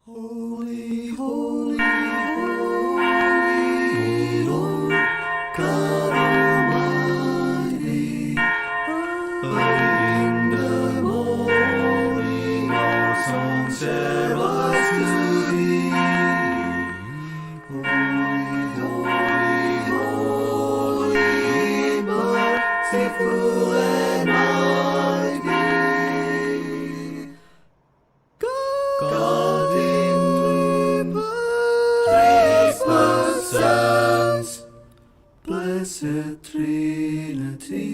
Holy, holy, holy, Lord God Almighty. Early in the morning our songs shall rise to thee. Holy, holy, holy, merciful and mighty. God in three persons, blessed Trinity.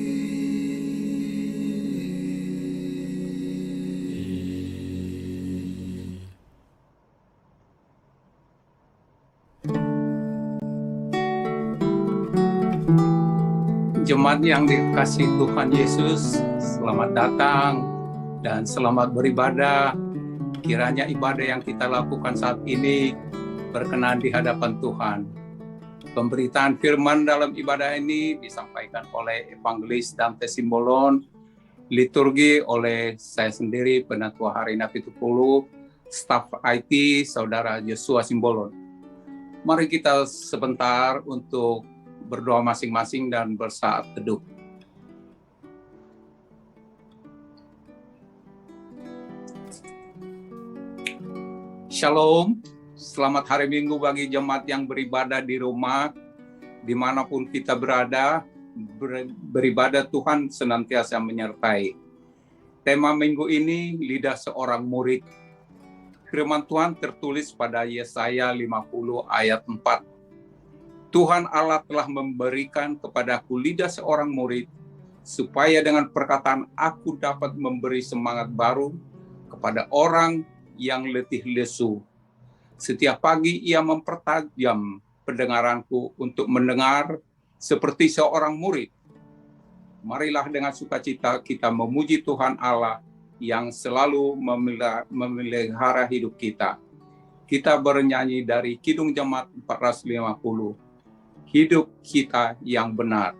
Jemaat yang dikasihi Tuhan Yesus, selamat datang dan selamat beribadah. Kiranya ibadah yang kita lakukan saat ini berkenan di hadapan Tuhan. Pemberitaan firman dalam ibadah ini disampaikan oleh Evangelis Dante Simbolon, liturgi oleh saya sendiri, Penatua Harina Pitupulu, staf IT Saudara Joshua Simbolon. Mari kita sebentar untuk berdoa masing-masing dan bersaat teduh. Shalom, selamat hari Minggu bagi jemaat yang beribadah di rumah, dimanapun kita berada, beribadah Tuhan senantiasa menyertai. Tema minggu ini, lidah seorang murid. Firman Tuhan tertulis pada Yesaya 50 ayat 4. Tuhan Allah telah memberikan kepadaku lidah seorang murid, supaya dengan perkataan aku dapat memberi semangat baru kepada orang yang letih lesu. Setiap pagi ia mempertajam pendengaranku untuk mendengar seperti seorang murid. Marilah dengan sukacita kita memuji Tuhan Allah yang selalu memelihara hidup kita. Kita bernyanyi dari Kidung Jemaat 450. Hidup kita yang benar.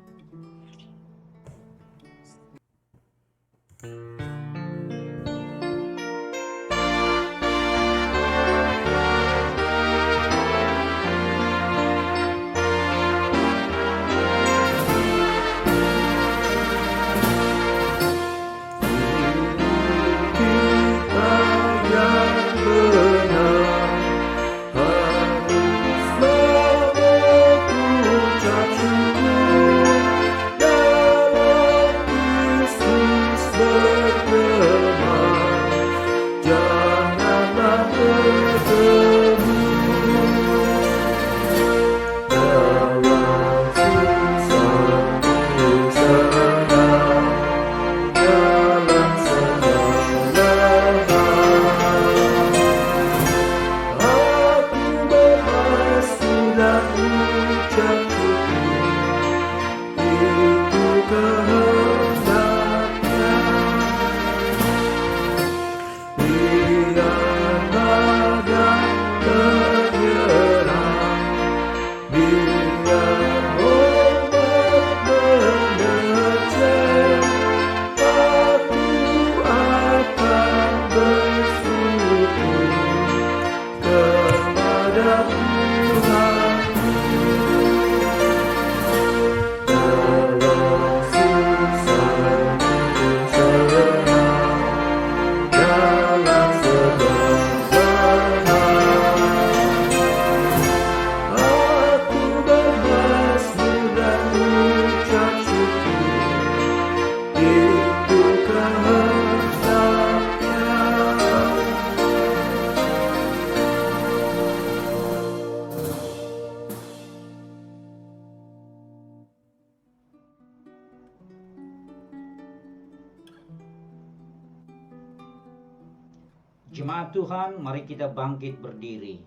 Jemaat Tuhan, mari kita bangkit berdiri.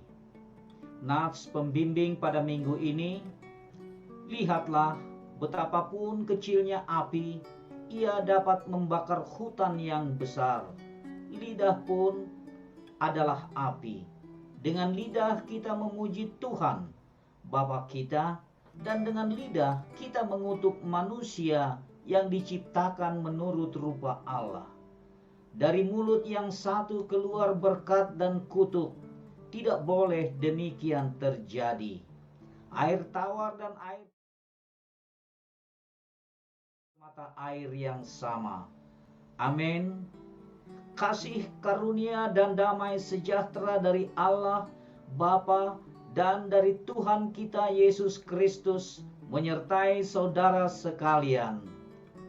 Nats pembimbing pada minggu ini, lihatlah betapapun kecilnya api, ia dapat membakar hutan yang besar. Lidah pun adalah api. Dengan lidah kita memuji Tuhan, Bapa kita, dan dengan lidah kita mengutuk manusia yang diciptakan menurut rupa Allah. Dari mulut yang satu keluar berkat dan kutuk. tidak boleh demikian terjadi. Air tawar dan air mata air yang sama. Amin. Kasih karunia dan damai sejahtera dari Allah Bapa dan dari Tuhan kita Yesus Kristus menyertai saudara sekalian.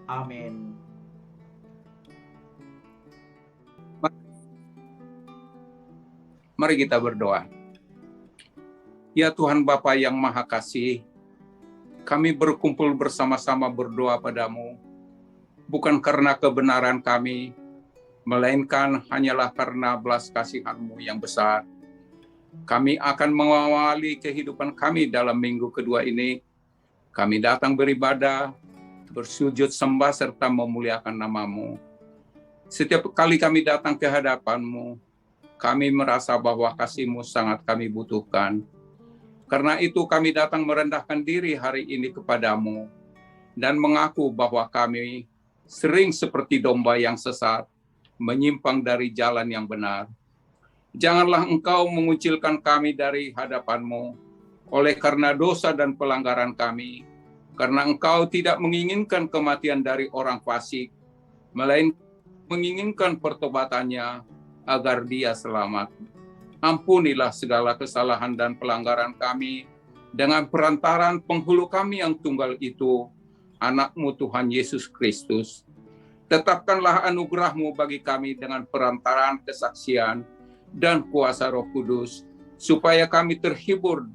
Amin. Mari kita berdoa. Ya Tuhan Bapa yang Maha Kasih, kami berkumpul bersama-sama berdoa padamu, bukan karena kebenaran kami, melainkan hanyalah karena belas kasihan-Mu yang besar. Kami akan mengawali kehidupan kami dalam minggu kedua ini. Kami datang beribadah, bersujud sembah serta memuliakan nama-Mu. Setiap kali kami datang ke hadapan-Mu, kami merasa bahwa kasih-Mu sangat kami butuhkan. Karena itu kami datang merendahkan diri hari ini kepadamu dan mengaku bahwa kami sering seperti domba yang sesat, menyimpang dari jalan yang benar. Janganlah Engkau mengucilkan kami dari hadapan-Mu oleh karena dosa dan pelanggaran kami, karena Engkau tidak menginginkan kematian dari orang fasik, melainkan menginginkan pertobatannya agar dia selamat. Ampunilah segala kesalahan dan pelanggaran kami dengan perantaran penghulu kami yang tunggal itu, anak-Mu Tuhan Yesus Kristus. Tetapkanlah anugerah-Mu bagi kami dengan perantaran kesaksian dan kuasa Roh Kudus, supaya kami terhibur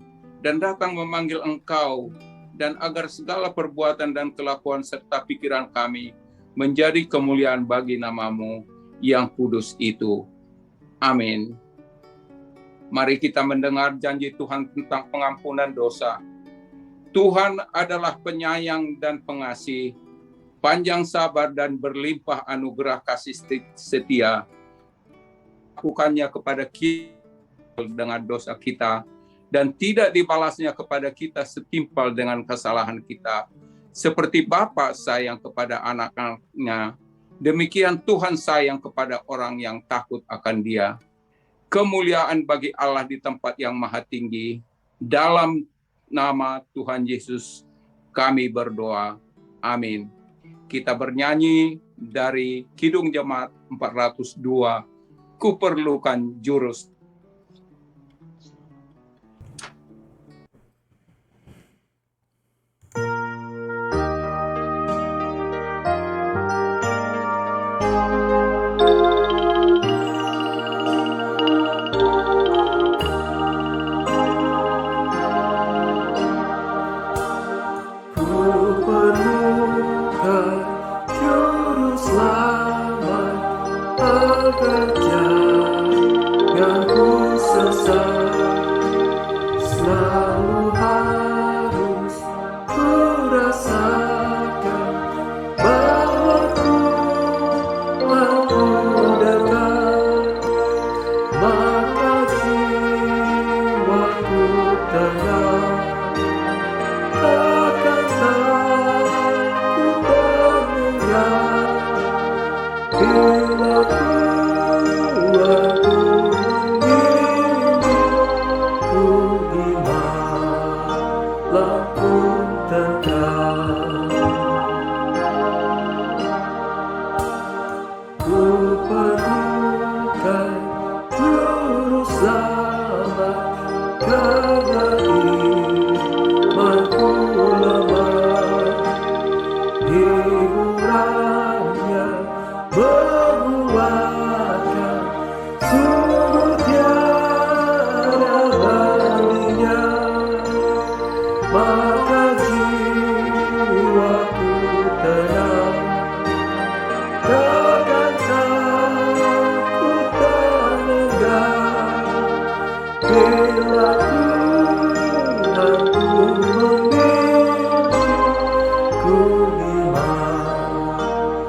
dan datang memanggil Engkau, dan agar segala perbuatan dan kelakuan serta pikiran kami menjadi kemuliaan bagi nama-Mu yang kudus itu. Amin. Mari kita mendengar janji Tuhan tentang pengampunan dosa. Tuhan adalah penyayang dan pengasih, panjang sabar dan berlimpah anugerah kasih setia. Lakukannya kepada kita dengan dosa kita, dan tidak dibalasnya kepada kita setimpal dengan kesalahan kita. Seperti Bapa sayang kepada anak-anaknya, demikian Tuhan sayang kepada orang yang takut akan Dia. Kemuliaan bagi Allah di tempat yang maha tinggi. Dalam nama Tuhan Yesus kami berdoa. Amin. Kita bernyanyi dari Kidung Jemaat 402, Kuperlukan Jurus.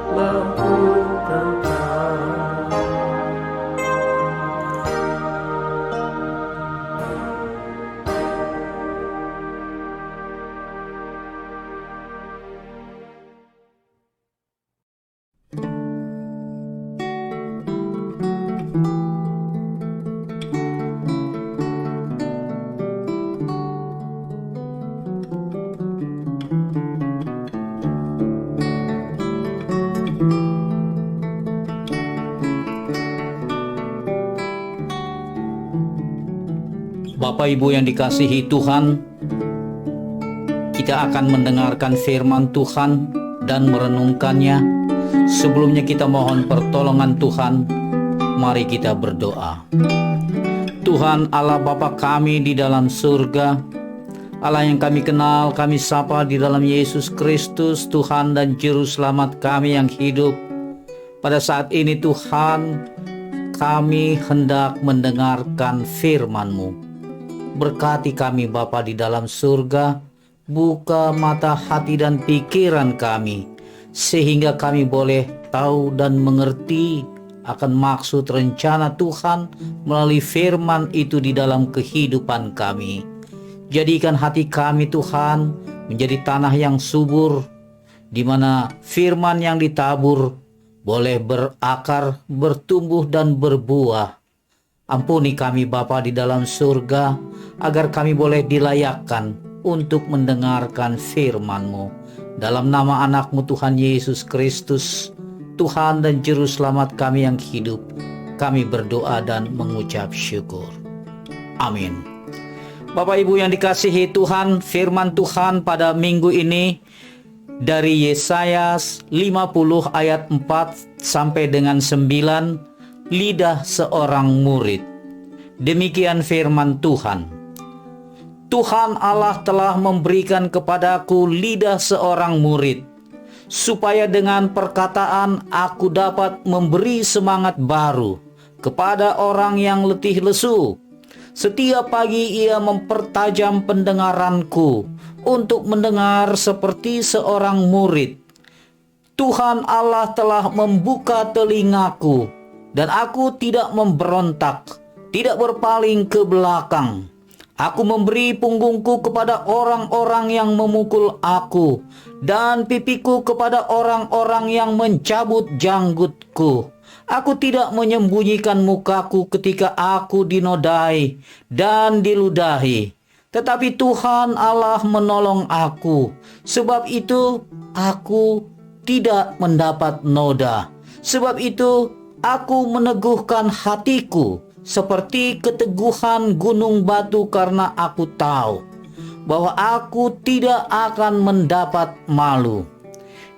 Lampu tentang Bapak Ibu yang dikasihi Tuhan, kita akan mendengarkan firman Tuhan dan merenungkannya. Sebelumnya kita mohon pertolongan Tuhan. Mari kita berdoa. Tuhan Allah Bapa kami di dalam surga, Allah yang kami kenal, kami sapa di dalam Yesus Kristus, Tuhan dan Juru Selamat kami yang hidup. Pada saat ini Tuhan, kami hendak mendengarkan firman-Mu. Berkati kami Bapa di dalam surga, buka mata hati dan pikiran kami, sehingga kami boleh tahu dan mengerti akan maksud rencana Tuhan melalui firman itu di dalam kehidupan kami. Jadikan hati kami Tuhan menjadi tanah yang subur, di mana firman yang ditabur boleh berakar, bertumbuh dan berbuah. Ampuni kami Bapa di dalam surga, agar kami boleh dilayakkan untuk mendengarkan firman-Mu. Dalam nama anak-Mu Tuhan Yesus Kristus, Tuhan dan Juru Selamat kami yang hidup, kami berdoa dan mengucap syukur. Amin. Bapak Ibu yang dikasihi Tuhan, firman Tuhan pada minggu ini dari Yesaya 50 ayat 4 sampai dengan 9, lidah seorang murid. Demikian firman Tuhan. Tuhan Allah telah memberikan kepadaku lidah seorang murid, supaya dengan perkataan aku dapat memberi semangat baru kepada orang yang letih lesu. Setiap pagi ia mempertajam pendengaranku untuk mendengar seperti seorang murid. Tuhan Allah telah membuka telingaku, dan aku tidak memberontak, tidak berpaling ke belakang. Aku memberi punggungku kepada orang-orang yang memukul aku, dan pipiku kepada orang-orang yang mencabut janggutku. Aku tidak menyembunyikan mukaku ketika aku dinodai dan diludahi. Tetapi Tuhan Allah menolong aku. Sebab itu aku tidak mendapat noda. Sebab itu aku meneguhkan hatiku seperti keteguhan gunung batu, karena aku tahu bahwa aku tidak akan mendapat malu.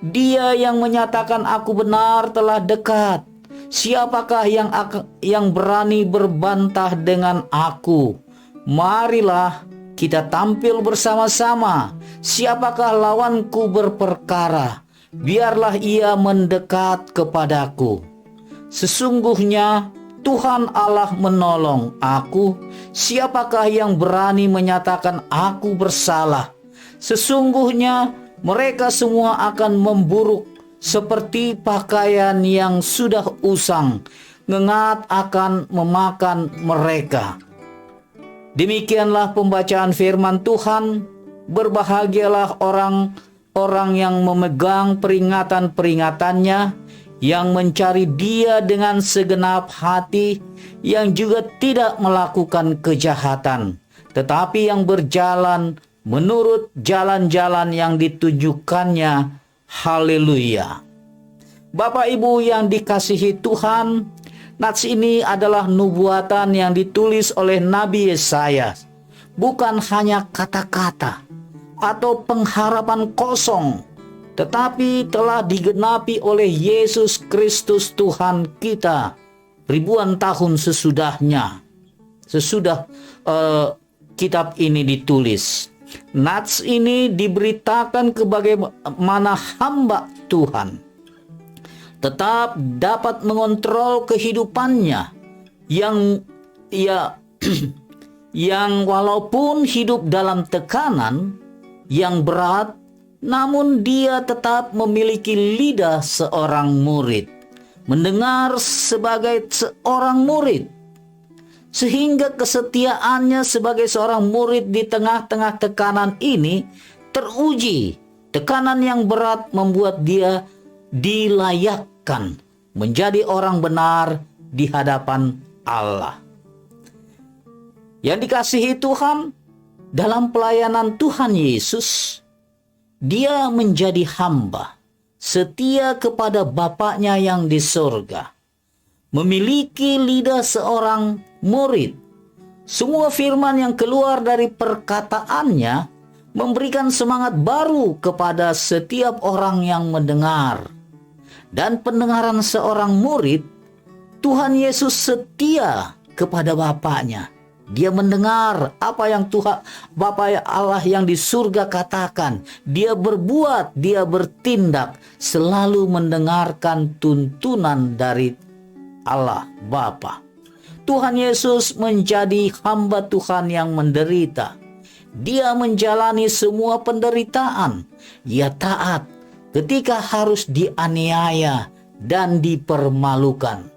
Dia yang menyatakan aku benar telah dekat. Siapakah yang berani berbantah dengan aku? Marilah kita tampil bersama-sama. Siapakah lawanku berperkara? Biarlah ia mendekat kepadaku. Sesungguhnya Tuhan Allah menolong aku. Siapakah yang berani menyatakan aku bersalah? Sesungguhnya mereka semua akan memburuk seperti pakaian yang sudah usang. Ngengat akan memakan mereka. Demikianlah pembacaan firman Tuhan. Berbahagialah orang yang memegang peringatan-peringatannya, yang mencari Dia dengan segenap hati, yang juga tidak melakukan kejahatan, tetapi yang berjalan menurut jalan-jalan yang ditunjukkannya. Haleluya. Bapak Ibu yang dikasihi Tuhan, nats ini adalah nubuatan yang ditulis oleh Nabi Yesaya. Bukan hanya kata-kata atau pengharapan kosong, tetapi telah digenapi oleh Yesus Kristus Tuhan kita ribuan tahun sesudahnya, sesudah kitab ini ditulis. Nats ini diberitakan bagaimana hamba Tuhan tetap dapat mengontrol kehidupannya yang walaupun hidup dalam tekanan yang berat, namun dia tetap memiliki lidah seorang murid, mendengar sebagai seorang murid, sehingga kesetiaannya sebagai seorang murid di tengah-tengah tekanan ini teruji. Tekanan yang berat membuat dia dilayakkan menjadi orang benar di hadapan Allah. Yang dikasihi Tuhan, dalam pelayanan Tuhan Yesus, dia menjadi hamba, setia kepada Bapaknya yang di surga, memiliki lidah seorang murid, Semua firman yang keluar dari perkataannya memberikan semangat baru kepada setiap orang yang mendengar. Dan pendengaran seorang murid, Tuhan Yesus setia kepada Bapaknya. Dia mendengar apa yang Tuhan Bapa Allah yang di surga katakan. Dia berbuat, dia bertindak, selalu mendengarkan tuntunan dari Allah Bapa. Tuhan Yesus menjadi hamba Tuhan yang menderita. Dia menjalani semua penderitaan. Ia taat ketika harus dianiaya dan dipermalukan.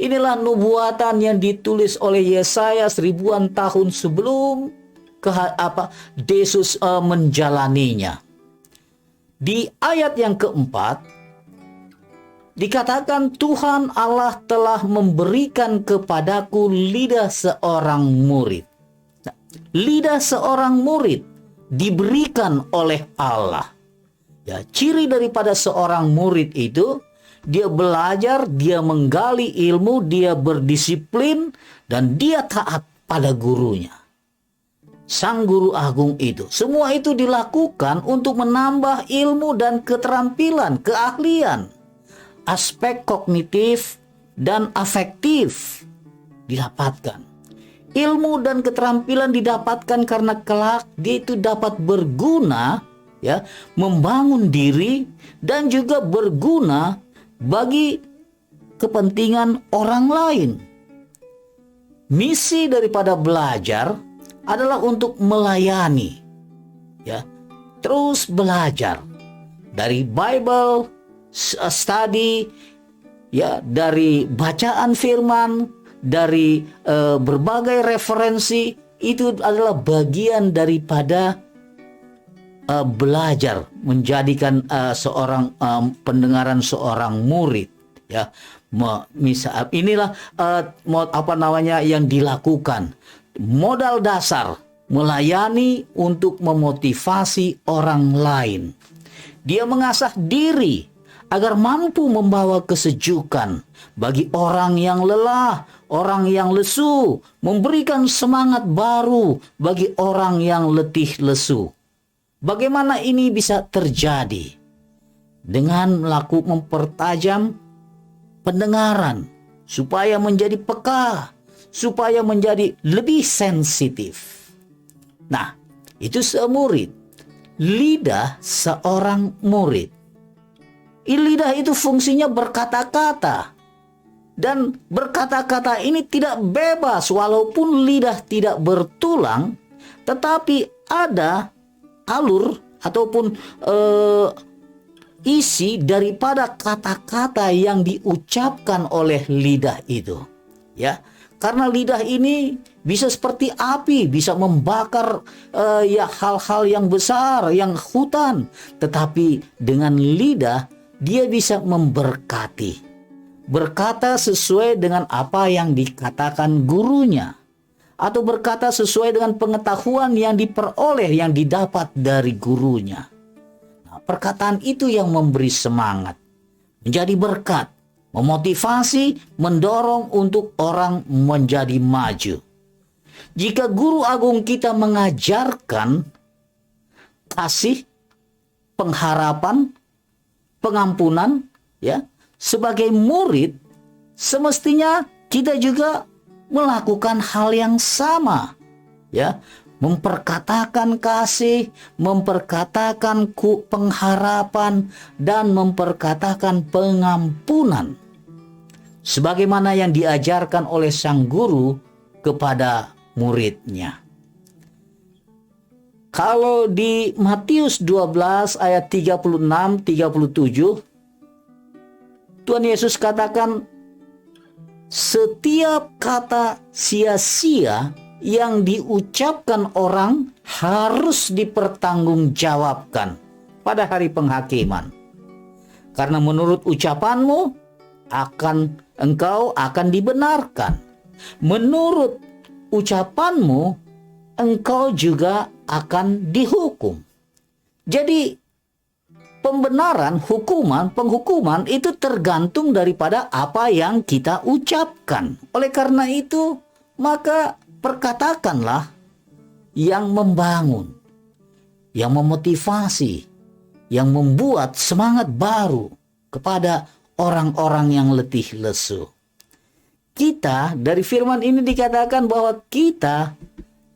Inilah nubuatan yang ditulis oleh Yesaya ribuan tahun sebelum Yesus menjalaninya. Di ayat yang keempat dikatakan Tuhan Allah telah memberikan kepadaku lidah seorang murid. Nah, lidah seorang murid diberikan oleh Allah. Ya, ciri daripada seorang murid itu dia belajar, dia menggali ilmu, dia berdisiplin, dan dia taat pada gurunya. Sang guru agung itu. Semua itu dilakukan untuk menambah ilmu dan keterampilan, keahlian. Aspek kognitif dan afektif didapatkan. Ilmu dan keterampilan didapatkan karena kelak dia itu dapat berguna, ya, membangun diri dan juga berguna bagi kepentingan orang lain. Misi daripada belajar adalah untuk melayani, ya, terus belajar dari Bible study, ya, dari bacaan firman, dari berbagai referensi. Itu adalah bagian daripada belajar menjadikan seorang pendengaran seorang murid, ya. Misal inilah yang dilakukan. Modal dasar melayani untuk memotivasi orang lain. Dia mengasah diri agar mampu membawa kesejukan bagi orang yang lelah, orang yang lesu, memberikan semangat baru bagi orang yang letih lesu. Bagaimana ini bisa terjadi? Dengan mempertajam pendengaran supaya menjadi peka, supaya menjadi lebih sensitif. Nah, itu semurid. Lidah seorang murid. Lidah itu fungsinya berkata-kata. Dan berkata-kata ini tidak bebas walaupun lidah tidak bertulang, tetapi ada alur ataupun isi daripada kata-kata yang diucapkan oleh lidah itu, ya. Karena lidah ini bisa seperti api, bisa membakar ya hal-hal yang besar, yang hutan, tetapi dengan lidah dia bisa memberkati, berkata sesuai dengan apa yang dikatakan gurunya, atau berkata sesuai dengan pengetahuan yang diperoleh, yang didapat dari gurunya. Nah, perkataan itu yang memberi semangat, menjadi berkat, memotivasi, mendorong untuk orang menjadi maju. Jika guru agung kita mengajarkan kasih, pengharapan, pengampunan, ya, sebagai murid, semestinya kita juga melakukan hal yang sama, ya, memperkatakan kasih, memperkatakan pengharapan, dan memperkatakan pengampunan sebagaimana yang diajarkan oleh sang guru kepada muridnya. Kalau di Matius 12 ayat 36-37, Tuhan Yesus katakan, setiap kata sia-sia yang diucapkan orang harus dipertanggungjawabkan pada hari penghakiman. Karena menurut ucapanmu engkau akan dibenarkan. Menurut ucapanmu engkau juga akan dihukum. Jadi pembenaran, penghukuman itu tergantung daripada apa yang kita ucapkan. Oleh karena itu, maka perkatakanlah yang membangun, yang memotivasi, yang membuat semangat baru kepada orang-orang yang letih lesu. Kita dari firman ini dikatakan bahwa kita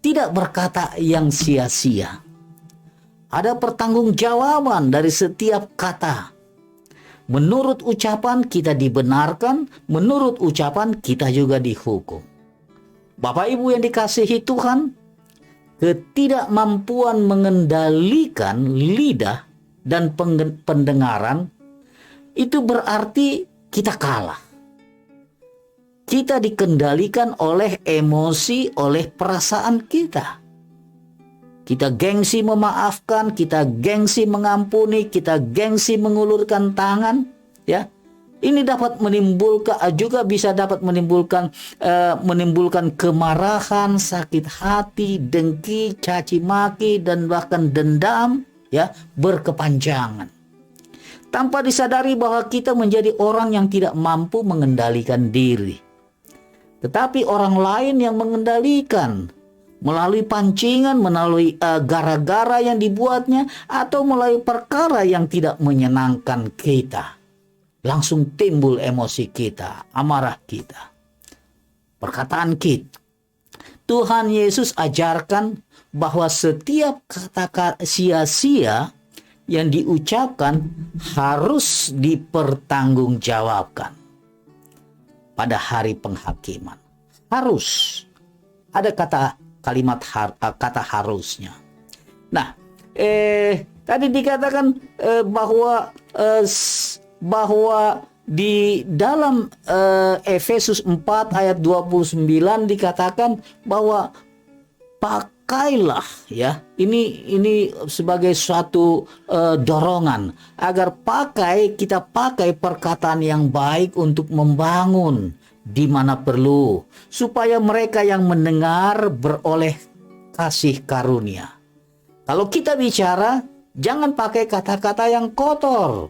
tidak berkata yang sia-sia. Ada pertanggungjawaban dari setiap kata. Menurut ucapan kita dibenarkan, menurut ucapan kita juga dihukum. Bapak Ibu yang dikasihi Tuhan, ketidakmampuan mengendalikan lidah dan pendengaran itu berarti kita kalah. Kita dikendalikan oleh emosi, oleh perasaan kita. Kita gengsi memaafkan, kita gengsi mengampuni, kita gengsi mengulurkan tangan, ya. Ini dapat menimbulkan, juga bisa dapat menimbulkan kemarahan, sakit hati, dengki, caci maki, dan bahkan dendam, ya, berkepanjangan. Tanpa disadari bahwa kita menjadi orang yang tidak mampu mengendalikan diri. Tetapi orang lain yang mengendalikan melalui pancingan, melalui gara-gara yang dibuatnya, atau melalui perkara yang tidak menyenangkan kita. Langsung timbul emosi kita, amarah kita. Perkataan kita. Tuhan Yesus ajarkan bahwa setiap kata-kata sia-sia yang diucapkan harus dipertanggungjawabkan pada hari penghakiman. Harus ada kata harusnya. Nah, tadi dikatakan bahwa di dalam Efesus 4 ayat 29 dikatakan bahwa pakailah, ya. Ini sebagai suatu dorongan agar kita pakai perkataan yang baik untuk membangun di mana perlu, supaya mereka yang mendengar beroleh kasih karunia. Kalau kita bicara, jangan pakai kata-kata yang kotor.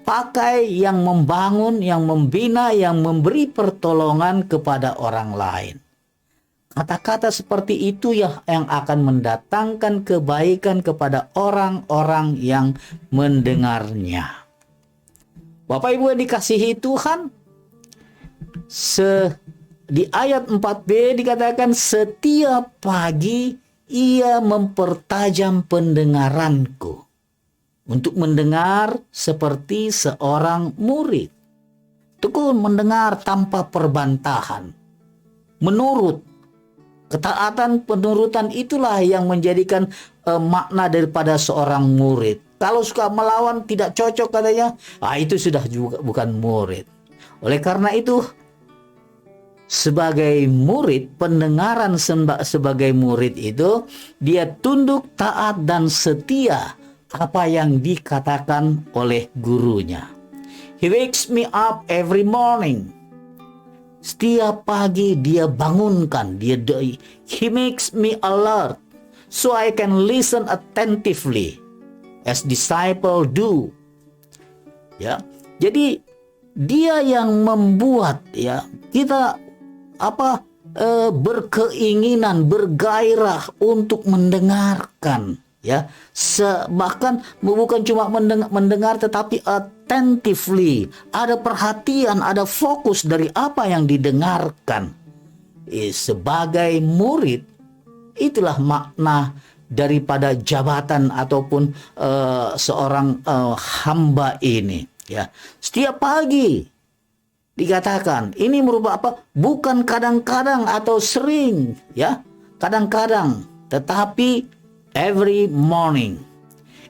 Pakai yang membangun, yang membina, yang memberi pertolongan kepada orang lain. Kata-kata seperti itu yang akan mendatangkan kebaikan kepada orang-orang yang mendengarnya. Bapak Ibu yang dikasihi Tuhan, di ayat 4b dikatakan setiap pagi ia mempertajam pendengaranku untuk mendengar seperti seorang murid. Tekun mendengar tanpa perbantahan. Menurut ketaatan, penurutan itulah yang menjadikan makna daripada seorang murid. Kalau suka melawan, tidak cocok katanya, itu sudah juga bukan murid. Oleh karena itu, sebagai murid, pendengaran sebagai murid itu, dia tunduk, taat, dan setia apa yang dikatakan oleh gurunya. He wakes me up every morning. Setiap pagi dia bangunkan, he makes me alert so I can listen attentively as disciple do. Ya. Jadi dia yang membuat, ya, kita berkeinginan, bergairah untuk mendengarkan, ya. Bahkan bukan cuma mendengar tetapi attentively, ada perhatian, ada fokus dari apa yang didengarkan. Sebagai murid, itulah makna daripada jabatan ataupun seorang hamba ini, ya. Setiap pagi dikatakan ini merupakan apa? Bukan kadang-kadang atau sering, ya. Kadang-kadang, tetapi every morning.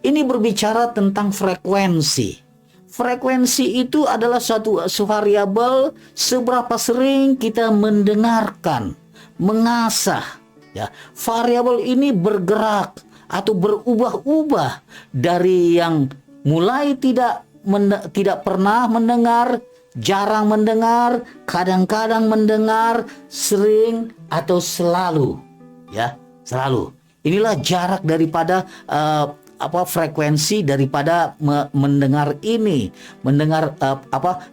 Ini berbicara tentang frekuensi. Frekuensi itu adalah suatu variabel seberapa sering kita mendengarkan, mengasah, ya. Variabel ini bergerak atau berubah-ubah dari yang mulai tidak pernah mendengar, jarang mendengar, kadang-kadang mendengar, sering, atau selalu, ya, selalu. Inilah jarak daripada frekuensi daripada mendengar ini,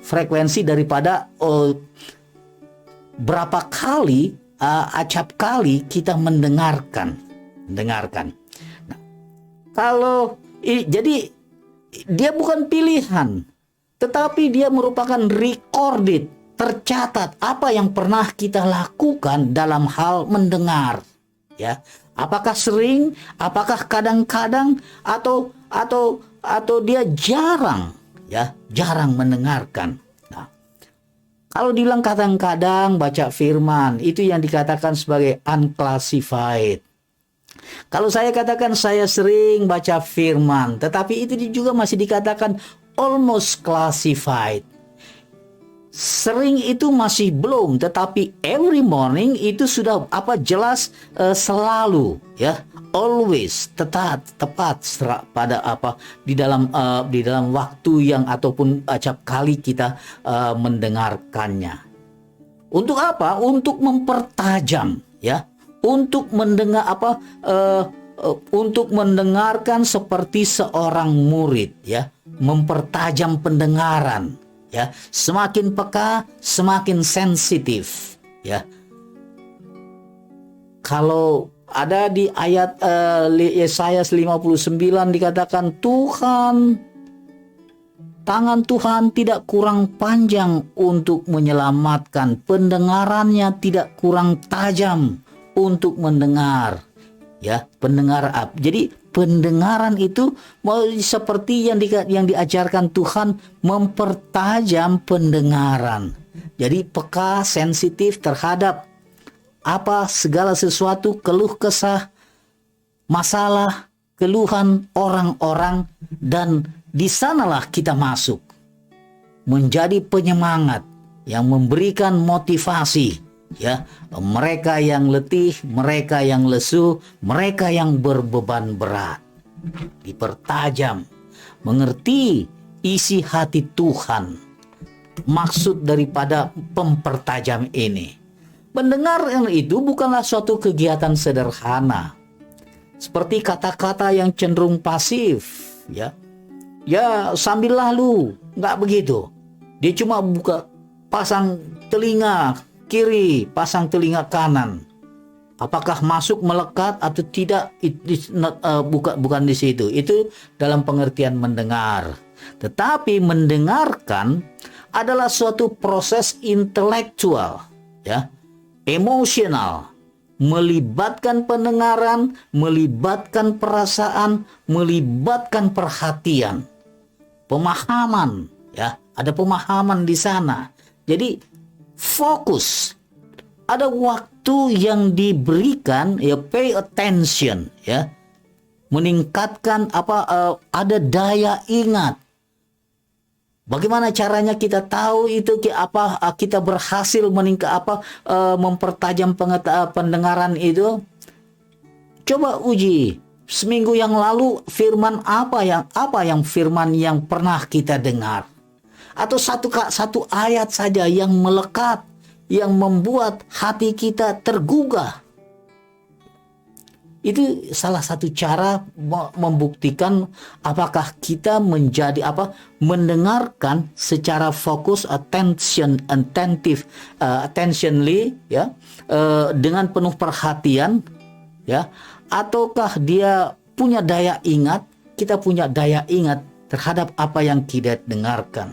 frekuensi daripada berapa kali acap kali kita mendengarkan. Nah, jadi dia bukan pilihan, tetapi dia merupakan recorded, tercatat apa yang pernah kita lakukan dalam hal mendengar. Ya, apakah sering, apakah kadang-kadang, atau dia jarang, jarang mendengarkan. Nah, kalau dibilang kadang-kadang baca firman, itu yang dikatakan sebagai unclassified. Kalau saya katakan saya sering baca firman, tetapi itu juga masih dikatakan almost classified. Sering itu masih belum, tetapi every morning itu sudah jelas, selalu, ya, always, tepat pada di dalam waktu yang ataupun acap kali kita mendengarkannya. Untuk apa? Untuk mempertajam, ya, untuk mendengar untuk mendengarkan seperti seorang murid, ya, mempertajam pendengaran. Ya, semakin peka, semakin sensitif. Ya, kalau ada di ayat Yesaya 59 dikatakan tangan Tuhan tidak kurang panjang untuk menyelamatkan, pendengarannya tidak kurang tajam untuk mendengar. Ya, pendengar apa? Jadi pendengaran itu seperti yang diajarkan Tuhan, mempertajam pendengaran. Jadi peka, sensitif terhadap segala sesuatu, keluh kesah, masalah, keluhan orang-orang, dan di sanalah kita masuk menjadi penyemangat yang memberikan motivasi. Ya, mereka yang letih, mereka yang lesu, mereka yang berbeban berat, dipertajam, mengerti isi hati Tuhan. Maksud daripada pempertajam ini, mendengar itu bukanlah suatu kegiatan sederhana, seperti kata-kata yang cenderung pasif, ya sambil lalu, nggak begitu. Dia cuma pasang telinga kiri, pasang telinga kanan. Apakah masuk melekat atau tidak? Bukan di situ. Itu dalam pengertian mendengar. Tetapi mendengarkan adalah suatu proses intelektual, ya, emosional, melibatkan pendengaran, melibatkan perasaan, melibatkan perhatian, pemahaman, ya, ada pemahaman di sana. Jadi fokus, ada waktu yang diberikan, ya, pay attention, ya, meningkatkan ada daya ingat. Bagaimana caranya kita tahu itu kita berhasil mempertajam pendengaran itu? Coba uji. Seminggu yang lalu firman apa yang firman yang pernah kita dengar? Atau satu ayat saja yang melekat, yang membuat hati kita tergugah. Itu salah satu cara membuktikan apakah kita mendengarkan secara fokus, attentionally, ya, dengan penuh perhatian, ya, ataukah dia punya daya ingat, kita punya daya ingat terhadap apa yang kita dengarkan.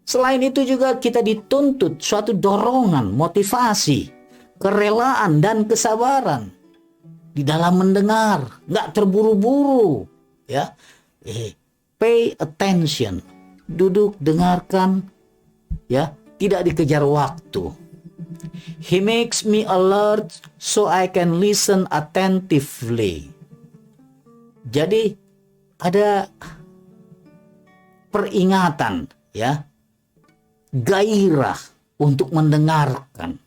Selain itu juga kita dituntut suatu dorongan, motivasi, kerelaan, dan kesabaran di dalam mendengar, nggak terburu-buru, ya. Pay attention, duduk dengarkan, ya, tidak dikejar waktu. He makes me alert so I can listen attentively. Jadi ada peringatan, ya, gairah untuk mendengarkan.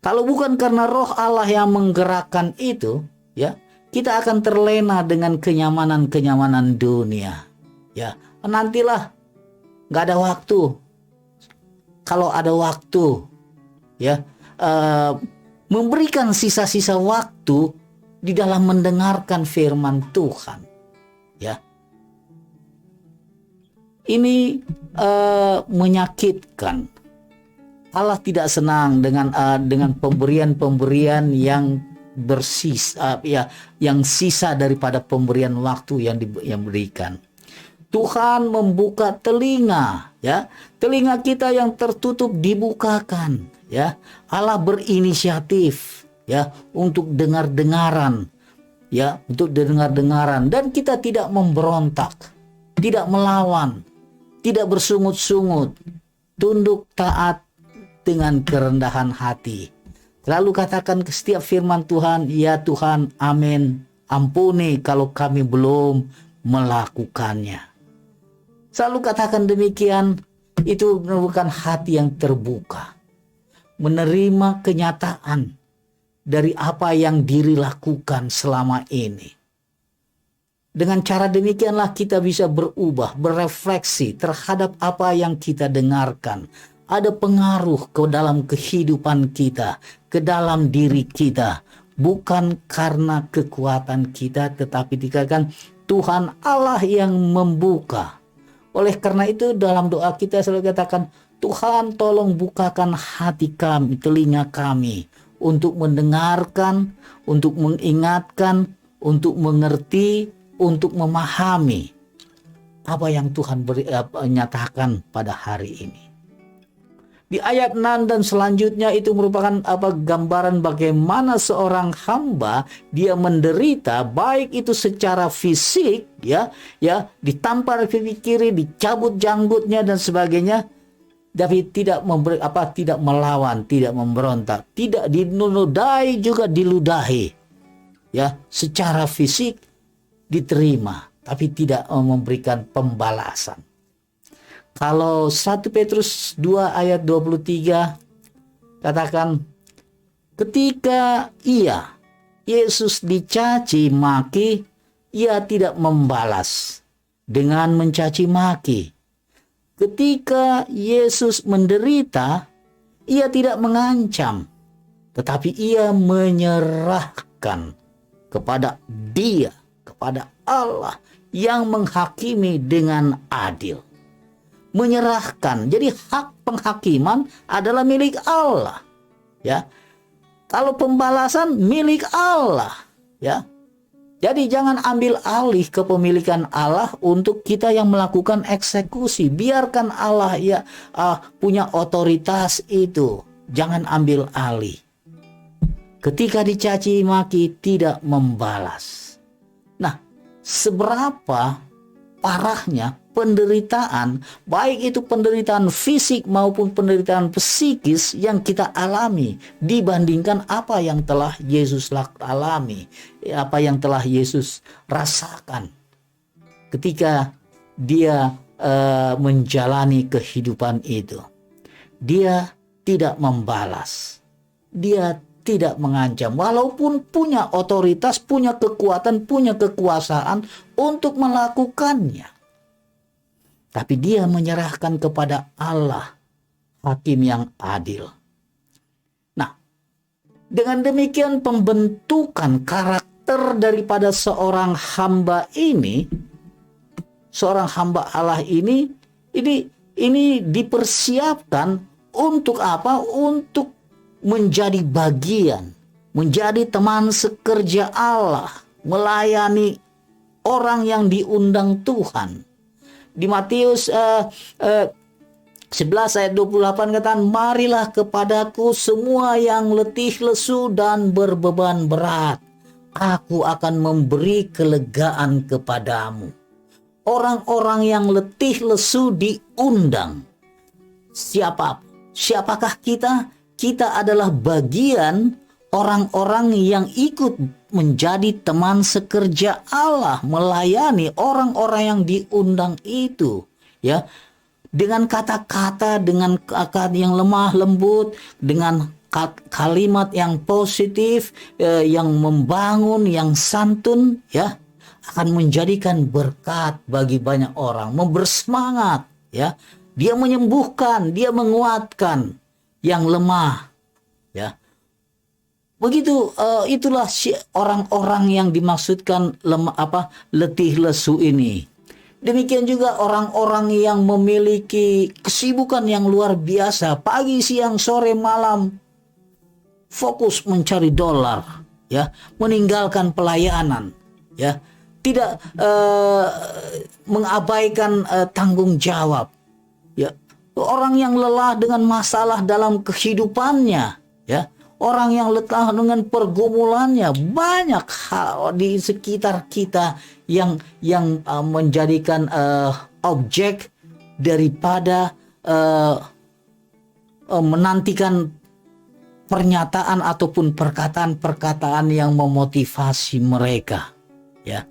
Kalau bukan karena roh Allah yang menggerakkan itu, ya, kita akan terlena dengan kenyamanan dunia. Ya, nantilah, nggak ada waktu. Kalau ada waktu, ya, memberikan sisa-sisa waktu di dalam mendengarkan firman Tuhan, ya. Ini menyakitkan Allah tidak senang dengan pemberian-pemberian yang bersisa, yang sisa daripada pemberian waktu yang diberikan. Tuhan membuka telinga, ya, telinga kita yang tertutup dibukakan, ya. Allah berinisiatif, ya, untuk dengar-dengaran, ya, untuk dengar-dengaran, dan kita tidak memberontak, tidak melawan, tidak bersungut-sungut, tunduk taat dengan kerendahan hati. Lalu katakan ke setiap firman Tuhan, ya Tuhan, amin, ampuni kalau kami belum melakukannya. Selalu katakan demikian, itu merupakan hati yang terbuka, menerima kenyataan dari apa yang diri lakukan selama ini. Dengan cara demikianlah kita bisa berubah, berefleksi terhadap apa yang kita dengarkan. Ada pengaruh ke dalam kehidupan kita, ke dalam diri kita. Bukan karena kekuatan kita, tetapi dikatakan Tuhan Allah yang membuka. Oleh karena itu dalam doa kita selalu katakan, Tuhan tolong bukakan hati kami, telinga kami, untuk mendengarkan, untuk mengingatkan, untuk mengerti, untuk memahami apa yang Tuhan nyatakan pada hari ini. Di ayat 6 dan selanjutnya itu merupakan gambaran bagaimana seorang hamba dia menderita, baik itu secara fisik, ya, ditampar pipi kiri, dicabut janggutnya dan sebagainya, tapi tidak tidak melawan, tidak memberontak, tidak dinodai juga diludahi, ya, secara fisik diterima, tapi tidak memberikan pembalasan. Kalau 1 Petrus 2 ayat 23 katakan, ketika Yesus dicaci maki, ia tidak membalas dengan mencaci maki. Ketika Yesus menderita, ia tidak mengancam, tetapi ia menyerahkan kepada Dia, kepada Allah yang menghakimi dengan adil. Menyerahkan. Jadi hak penghakiman adalah milik Allah, ya. Kalau pembalasan milik Allah, ya. Jadi jangan ambil alih kepemilikan Allah untuk kita yang melakukan eksekusi. Biarkan Allah punya otoritas itu. Jangan ambil alih. Ketika dicaci maki tidak membalas. Nah, seberapa parahnya penderitaan, baik itu penderitaan fisik maupun penderitaan psikis yang kita alami dibandingkan apa yang telah Yesus alami, apa yang telah Yesus rasakan ketika dia menjalani kehidupan itu. Dia tidak membalas, dia tidak mengancam, walaupun punya otoritas, punya kekuatan, punya kekuasaan untuk melakukannya. Tapi dia menyerahkan kepada Allah, hakim yang adil. Nah, dengan demikian pembentukan karakter daripada seorang hamba ini, seorang hamba Allah ini dipersiapkan untuk apa? Untuk menjadi bagian, menjadi teman sekerja Allah, melayani orang yang diundang Tuhan. Di Matius 11 ayat 28 katakan, marilah kepadaku semua yang letih lesu dan berbeban berat, aku akan memberi kelegaan kepadamu. Orang-orang yang letih lesu diundang. Siapakah kita? Kita adalah bagian orang-orang yang ikut menjadi teman sekerja Allah, melayani orang-orang yang diundang itu, ya, dengan kata-kata, dengan kata yang lemah lembut, dengan kalimat yang positif, yang membangun, yang santun, ya, akan menjadikan berkat bagi banyak orang, bersemangat, ya, dia menyembuhkan, dia menguatkan yang lemah, ya. Begitu, itulah orang-orang yang dimaksudkan letih lesu ini. Demikian juga orang-orang yang memiliki kesibukan yang luar biasa, pagi, siang, sore, malam, fokus mencari dolar, ya, meninggalkan pelayanan, ya, tidak mengabaikan tanggung jawab, ya. Orang yang lelah dengan masalah dalam kehidupannya, ya, orang yang lelah dengan pergumulannya, banyak hal di sekitar kita yang menjadikan objek daripada menantikan pernyataan ataupun perkataan-perkataan yang memotivasi mereka, ya,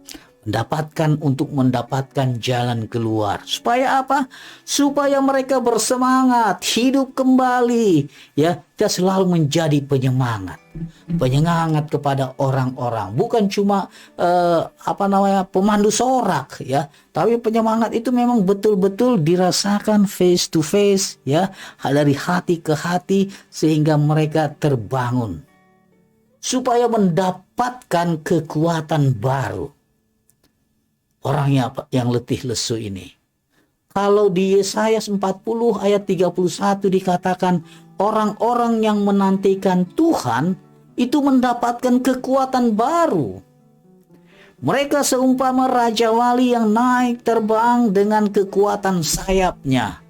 mendapatkan jalan keluar. Supaya apa? Supaya mereka bersemangat, hidup kembali, ya. Kita selalu menjadi penyemangat kepada orang-orang, bukan cuma pemandu sorak, ya, tapi penyemangat itu memang betul-betul dirasakan face to face, ya, dari hati ke hati, sehingga mereka terbangun supaya mendapatkan kekuatan baru. Orang yang letih lesu ini. Kalau di Yesaya 40 ayat 31 dikatakan orang-orang yang menantikan Tuhan itu mendapatkan kekuatan baru. Mereka seumpama raja wali yang naik terbang dengan kekuatan sayapnya.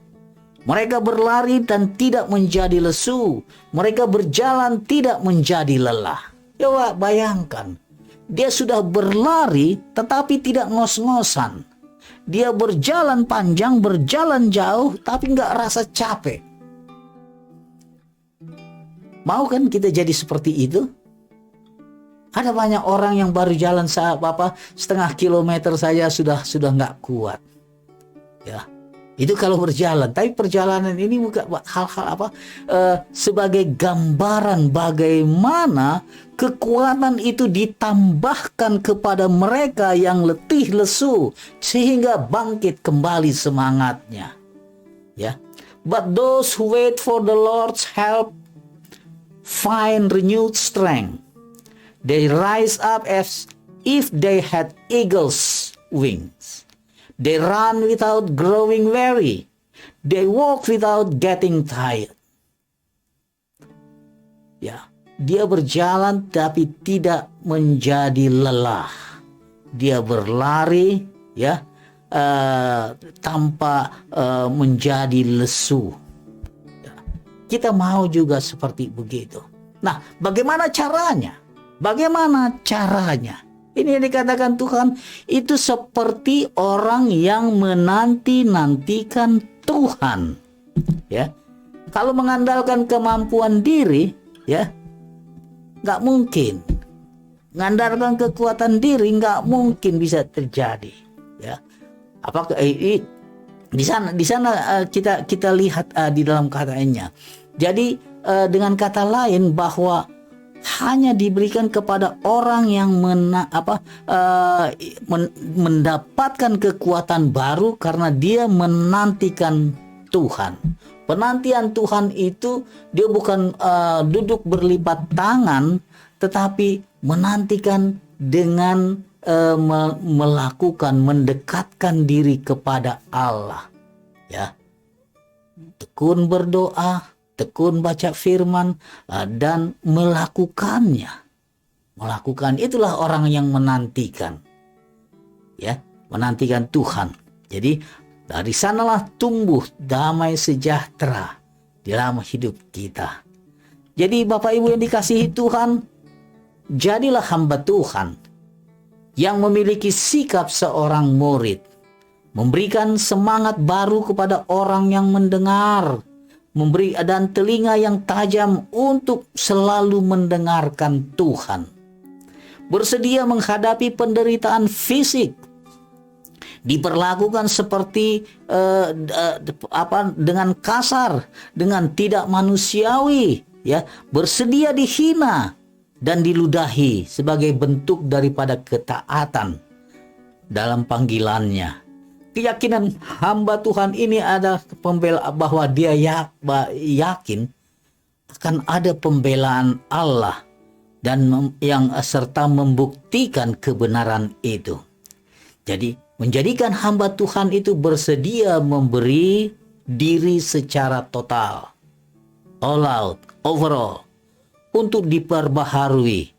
Mereka berlari dan tidak menjadi lesu. Mereka berjalan tidak menjadi lelah. Coba bayangkan. Dia sudah berlari tetapi tidak ngos-ngosan. Dia berjalan panjang, berjalan jauh, tapi nggak rasa capek. Mau kan kita jadi seperti itu? Ada banyak orang yang baru jalan setengah kilometer saja sudah nggak kuat. Ya, itu kalau berjalan. Tapi perjalanan ini bukan hal-hal sebagai gambaran bagaimana kekuatan itu ditambahkan kepada mereka yang letih lesu sehingga bangkit kembali semangatnya. Ya. But those who wait for the Lord's help find renewed strength. They rise up as if they had eagle's wings. They run without growing weary. They walk without getting tired. Ya. Dia berjalan tapi tidak menjadi lelah. Dia berlari, ya, tanpa menjadi lesu. Ya. Kita mau juga seperti begitu. Nah, bagaimana caranya? Bagaimana caranya? Ini yang dikatakan Tuhan itu seperti orang yang menanti-nantikan Tuhan. Ya, kalau mengandalkan kemampuan diri, ya, nggak mungkin. Mengandalkan kekuatan diri nggak mungkin bisa terjadi. Ya, apakah di sana kita lihat di dalam katanya. Jadi dengan kata lain bahwa hanya diberikan kepada orang yang mendapatkan kekuatan baru karena dia menantikan Tuhan. Penantian Tuhan itu dia bukan duduk berlipat tangan, tetapi menantikan dengan mendekatkan diri kepada Allah. Ya, tekun berdoa, tekun baca firman, dan melakukannya. Melakukan itulah orang yang menantikan. Ya, menantikan Tuhan. Jadi dari sanalah tumbuh damai sejahtera dalam hidup kita. Jadi Bapak Ibu yang dikasihi Tuhan, jadilah hamba Tuhan yang memiliki sikap seorang murid. Memberikan semangat baru kepada orang yang mendengar. Memberi dan telinga yang tajam untuk selalu mendengarkan Tuhan. Bersedia menghadapi penderitaan fisik. Diperlakukan seperti dengan kasar, dengan tidak manusiawi, ya, bersedia dihina dan diludahi sebagai bentuk daripada ketaatan dalam panggilannya. Keyakinan hamba Tuhan ini ada bahwa dia yakin akan ada pembelaan Allah dan yang serta membuktikan kebenaran itu. Jadi menjadikan hamba Tuhan itu bersedia memberi diri secara total, all out, overall, untuk diperbaharui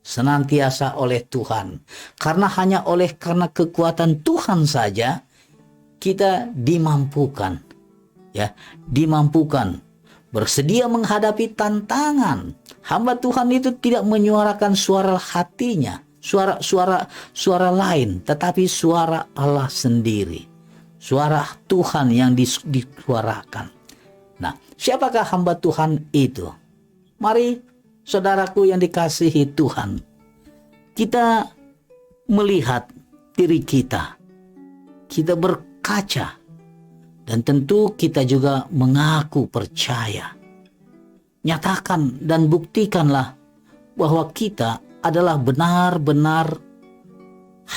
senantiasa oleh Tuhan. Karena hanya karena kekuatan Tuhan saja kita dimampukan, dimampukan bersedia menghadapi tantangan. Hamba Tuhan itu tidak menyuarakan suara hatinya, suara lain, tetapi suara Allah sendiri, suara Tuhan yang disuarakan. Nah, siapakah hamba Tuhan itu? Mari saudaraku yang dikasihi Tuhan, kita melihat diri kita berkaca, dan tentu kita juga mengaku percaya. Nyatakan dan buktikanlah bahwa kita adalah benar-benar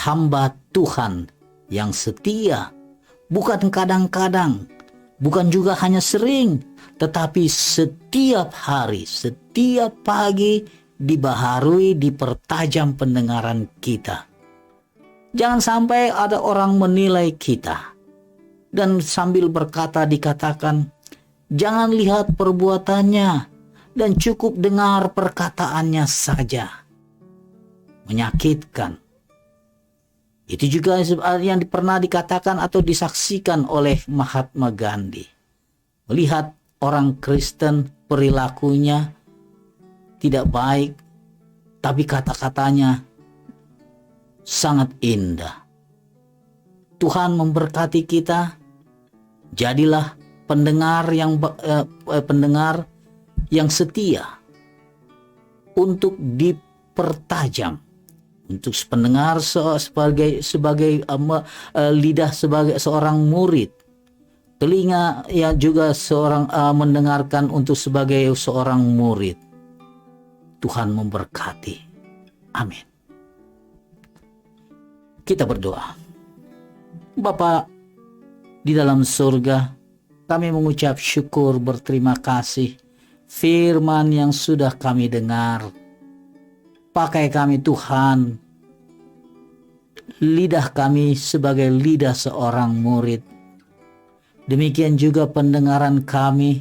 hamba Tuhan yang setia, bukan kadang-kadang, bukan juga hanya sering, tetapi setiap hari, setiap pagi dibaharui, dipertajam pendengaran kita. Jangan sampai ada orang menilai kita dan sambil berkata dikatakan, jangan lihat perbuatannya dan cukup dengar perkataannya saja. Menyakitkan. Itu juga yang pernah dikatakan atau disaksikan oleh Mahatma Gandhi. Melihat orang Kristen perilakunya tidak baik, tapi kata-katanya sangat indah. Tuhan memberkati kita. Jadilah pendengar yang setia untuk dipertajam, untuk pendengar sebagai lidah sebagai seorang murid, telinga ya juga seorang mendengarkan untuk sebagai seorang murid. Tuhan memberkati. Amin. Kita berdoa. Bapa di dalam surga, kami mengucap syukur, berterima kasih firman yang sudah kami dengar. Pakai kami Tuhan, lidah kami sebagai lidah seorang murid. Demikian juga pendengaran kami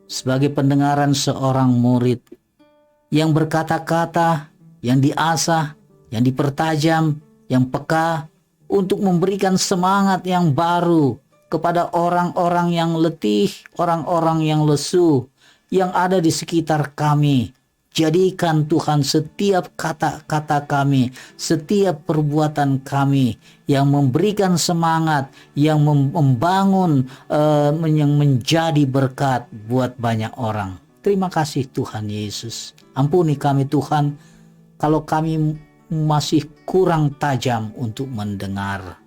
sebagai pendengaran seorang murid yang berkata-kata, yang diasah, yang dipertajam, yang peka untuk memberikan semangat yang baru kepada orang-orang yang letih, orang-orang yang lesu yang ada di sekitar kami. Jadikan Tuhan setiap kata-kata kami, setiap perbuatan kami yang memberikan semangat, yang membangun, yang menjadi berkat buat banyak orang. Terima kasih Tuhan Yesus. Ampuni kami Tuhan kalau kami masih kurang tajam untuk mendengar.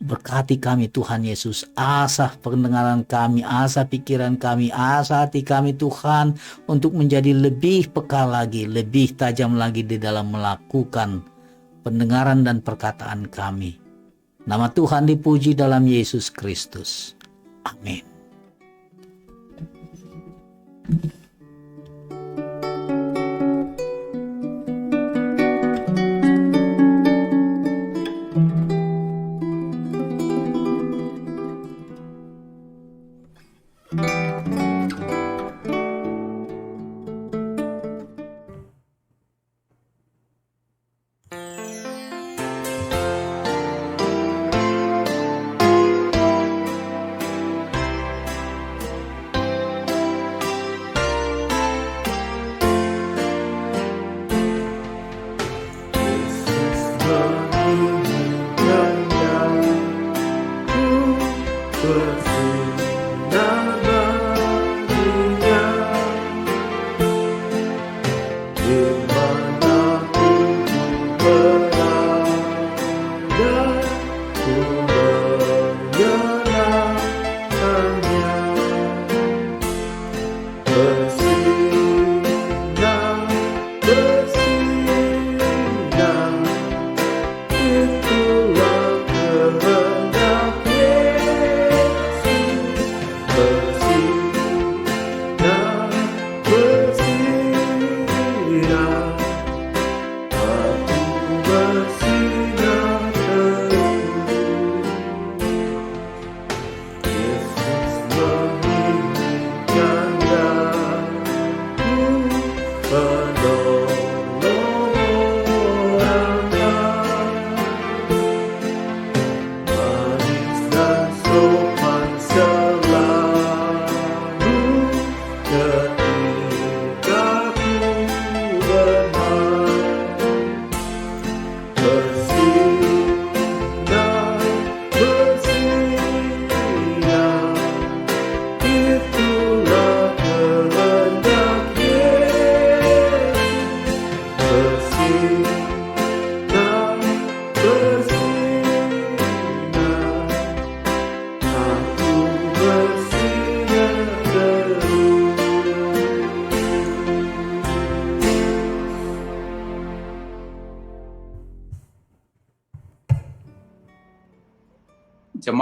Berkati kami Tuhan Yesus, asah pendengaran kami, asah pikiran kami, asah hati kami Tuhan untuk menjadi lebih peka lagi, lebih tajam lagi di dalam melakukan pendengaran dan perkataan kami. Nama Tuhan dipuji dalam Yesus Kristus. Amin.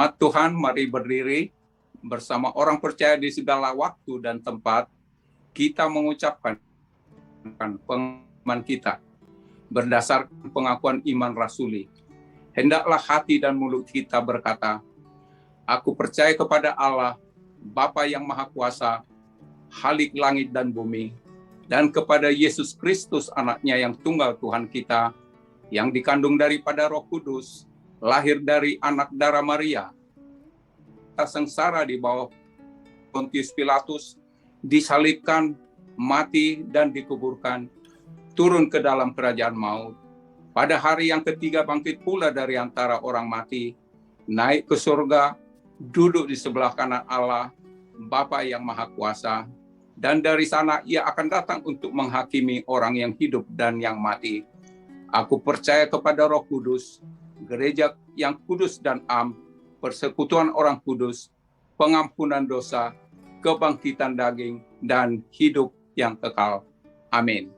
Jemaat Tuhan, mari berdiri bersama orang percaya di segala waktu dan tempat. Kita mengucapkan pengakuan kita berdasarkan pengakuan iman rasuli. Hendaklah hati dan mulut kita berkata, aku percaya kepada Allah, Bapa yang Maha Kuasa, Khalik langit dan bumi, dan kepada Yesus Kristus anaknya yang tunggal Tuhan kita, yang dikandung daripada Roh Kudus, lahir dari anak darah Maria, sengsara di bawah Pontius Pilatus, disalibkan, mati dan dikuburkan, turun ke dalam kerajaan maut. Pada hari yang ketiga bangkit pula dari antara orang mati, naik ke surga, duduk di sebelah kanan Allah, Bapa yang Maha Kuasa, dan dari sana ia akan datang untuk menghakimi orang yang hidup dan yang mati. Aku percaya kepada Roh Kudus, gereja yang kudus dan am, persekutuan orang kudus, pengampunan dosa, kebangkitan daging, dan hidup yang kekal. Amin.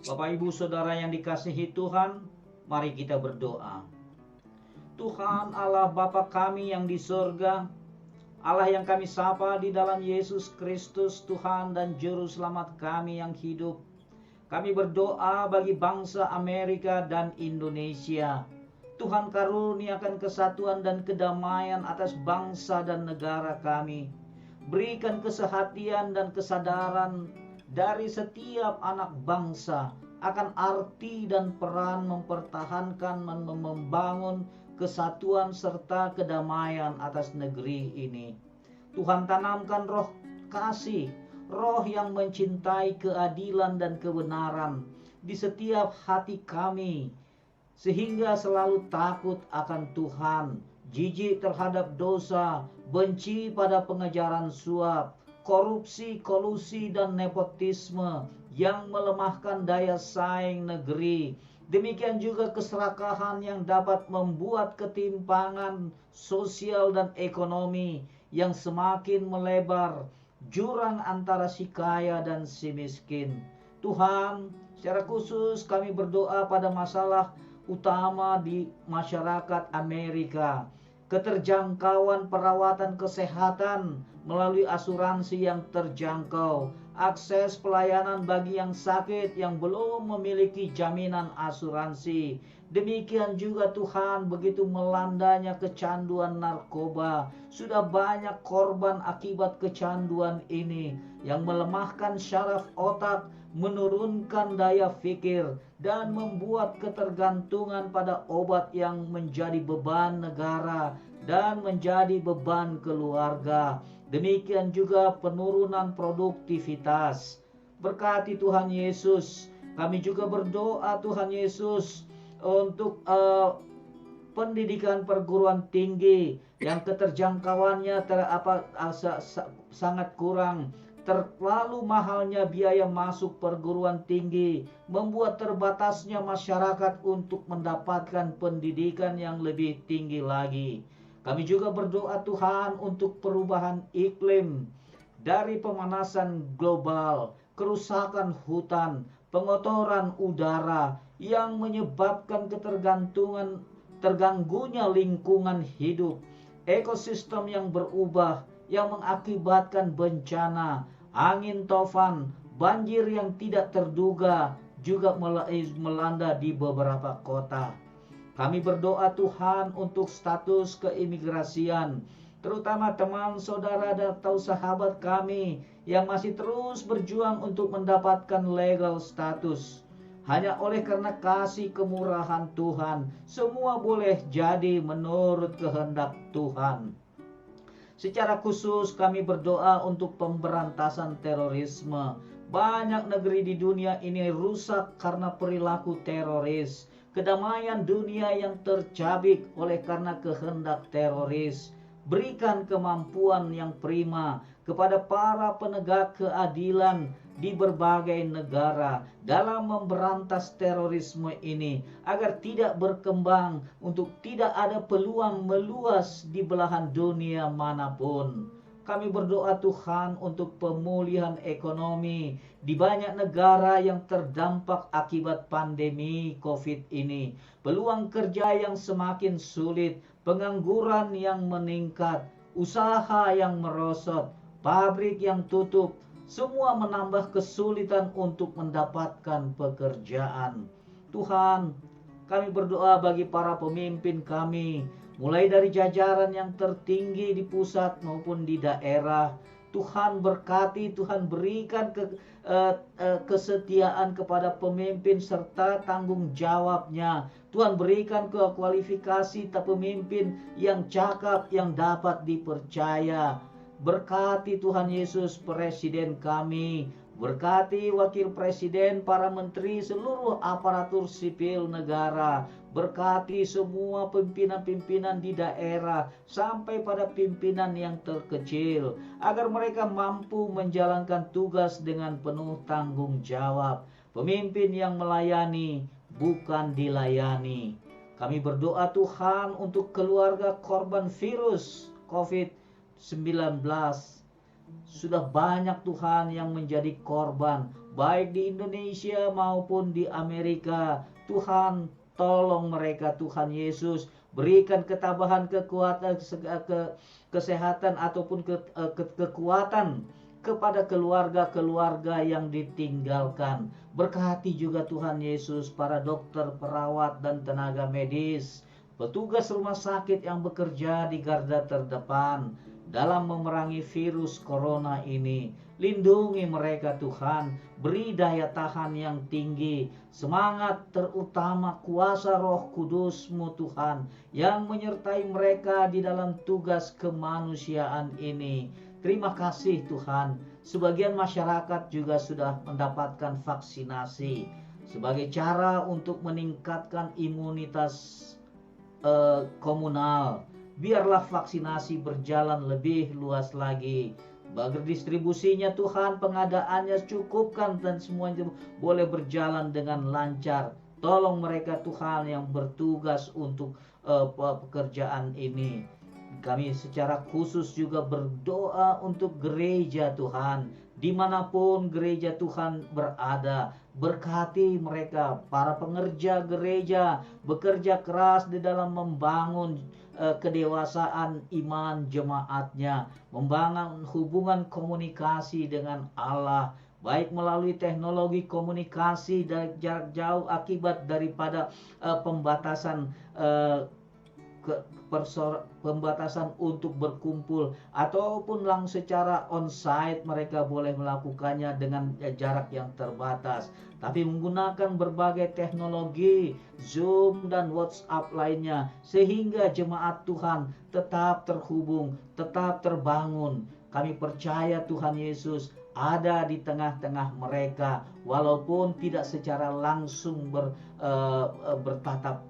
Bapak Ibu Saudara yang dikasihi Tuhan, mari kita berdoa. Tuhan Allah Bapa kami yang di surga, Allah yang kami sapa di dalam Yesus Kristus Tuhan dan Juru Selamat kami yang hidup. Kami berdoa bagi bangsa Amerika dan Indonesia. Tuhan karuniakan kesatuan dan kedamaian atas bangsa dan negara kami. Berikan kesehatian dan kesadaran dari setiap anak bangsa akan arti dan peran mempertahankan dan membangun kesatuan serta kedamaian atas negeri ini. Tuhan tanamkan roh kasih, roh yang mencintai keadilan dan kebenaran di setiap hati kami, sehingga selalu takut akan Tuhan, jijik terhadap dosa, benci pada pengejaran suap, korupsi, kolusi, dan nepotisme yang melemahkan daya saing negeri. Demikian juga keserakahan yang dapat membuat ketimpangan sosial dan ekonomi yang semakin melebar, jurang antara si kaya dan si miskin. Tuhan, secara khusus kami berdoa pada masalah utama di masyarakat Amerika, keterjangkauan perawatan kesehatan melalui asuransi yang terjangkau, akses pelayanan bagi yang sakit yang belum memiliki jaminan asuransi. Demikian juga Tuhan, begitu melandanya kecanduan narkoba. Sudah banyak korban akibat kecanduan ini yang melemahkan syaraf otak, menurunkan daya pikir, dan membuat ketergantungan pada obat yang menjadi beban negara dan menjadi beban keluarga. Demikian juga penurunan produktivitas. Berkati Tuhan Yesus. Kami juga berdoa Tuhan Yesus untuk pendidikan perguruan tinggi yang keterjangkauannya sangat kurang. Terlalu mahalnya biaya masuk perguruan tinggi membuat terbatasnya masyarakat untuk mendapatkan pendidikan yang lebih tinggi lagi. Kami juga berdoa Tuhan untuk perubahan iklim, dari pemanasan global, kerusakan hutan, pengotoran udara yang menyebabkan terganggunya lingkungan hidup, ekosistem yang berubah yang mengakibatkan bencana, angin tofan, banjir yang tidak terduga juga melanda di beberapa kota. Kami berdoa Tuhan untuk status keimigrasian, terutama teman, saudara, atau sahabat kami yang masih terus berjuang untuk mendapatkan legal status. Hanya oleh karena kasih kemurahan Tuhan, semua boleh jadi menurut kehendak Tuhan. Secara khusus kami berdoa untuk pemberantasan terorisme. Banyak negeri di dunia ini rusak karena perilaku teroris. Kedamaian dunia yang tercabik oleh karena kehendak teroris. Berikan kemampuan yang prima kepada para penegak keadilan di berbagai negara dalam memberantas terorisme ini, agar tidak berkembang, untuk tidak ada peluang meluas di belahan dunia manapun. Kami berdoa Tuhan untuk pemulihan ekonomi di banyak negara yang terdampak akibat pandemi COVID ini. Peluang kerja yang semakin sulit, pengangguran yang meningkat, usaha yang merosot, pabrik yang tutup, semua menambah kesulitan untuk mendapatkan pekerjaan. Tuhan, kami berdoa bagi para pemimpin kami, mulai dari jajaran yang tertinggi di pusat maupun di daerah. Tuhan berkati, Tuhan berikan kesetiaan kepada pemimpin serta tanggung jawabnya. Tuhan berikan kualifikasi pemimpin yang cakap, yang dapat dipercaya. Berkati Tuhan Yesus presiden kami, berkati wakil presiden, para menteri, seluruh aparatur sipil negara. Berkati semua pimpinan-pimpinan di daerah sampai pada pimpinan yang terkecil, agar mereka mampu menjalankan tugas dengan penuh tanggung jawab. Pemimpin yang melayani, bukan dilayani. Kami berdoa Tuhan untuk keluarga korban virus COVID-19. Sudah banyak Tuhan yang menjadi korban, baik di Indonesia maupun di Amerika. Tuhan, tolong mereka Tuhan Yesus. Berikan ketabahan, kekuatan, kesehatan ataupun kekuatan kepada keluarga-keluarga yang ditinggalkan. Berkati juga Tuhan Yesus para dokter, perawat, dan tenaga medis, petugas rumah sakit yang bekerja di garda terdepan dalam memerangi virus corona ini. Lindungi mereka Tuhan, beri daya tahan yang tinggi, semangat, terutama kuasa Roh Kudus-Mu Tuhan yang menyertai mereka di dalam tugas kemanusiaan ini. Terima kasih Tuhan, sebagian masyarakat juga sudah mendapatkan vaksinasi sebagai cara untuk meningkatkan imunitas komunal. Biarlah vaksinasi berjalan lebih luas lagi. Bagi distribusinya Tuhan, pengadaannya cukupkan dan semuanya boleh berjalan dengan lancar. Tolong mereka Tuhan yang bertugas untuk pekerjaan ini. Kami secara khusus juga berdoa untuk gereja Tuhan, dimanapun gereja Tuhan berada. Berkati mereka, para pengerja gereja bekerja keras di dalam membangun kedewasaan iman jemaatnya, membangun hubungan komunikasi dengan Allah, baik melalui teknologi komunikasi dari jarak jauh akibat daripada pembatasan untuk berkumpul, ataupun langsung secara on-site mereka boleh melakukannya dengan jarak yang terbatas, tapi menggunakan berbagai teknologi Zoom dan WhatsApp lainnya, sehingga jemaat Tuhan tetap terhubung, tetap terbangun. Kami percaya Tuhan Yesus ada di tengah-tengah mereka, walaupun tidak secara langsung bertatap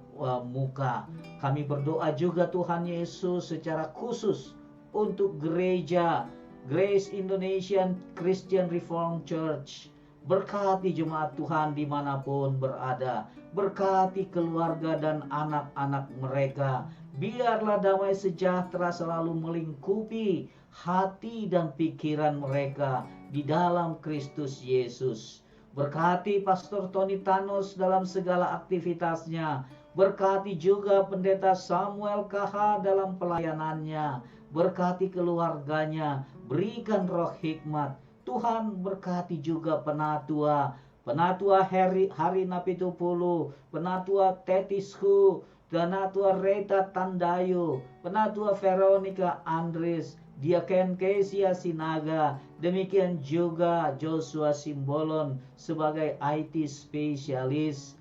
muka. Kami berdoa juga Tuhan Yesus secara khusus untuk gereja Grace Indonesian Christian Reformed Church. Berkati jemaat Tuhan dimanapun berada. Berkati keluarga dan anak-anak mereka. Biarlah damai sejahtera selalu melingkupi hati dan pikiran mereka di dalam Kristus Yesus. Berkati Pastor Tony Thanos dalam segala aktivitasnya. Berkati juga Pendeta Samuel KH dalam pelayanannya. Berkati keluarganya. Berikan roh hikmat. Tuhan berkati juga Penatua Hari Napitupulu, Penatua Tetisku, Penatua Reta Tandayu, Penatua Veronica Andres, Diaken Kesia Sinaga, demikian juga Joshua Simbolon sebagai IT spesialis.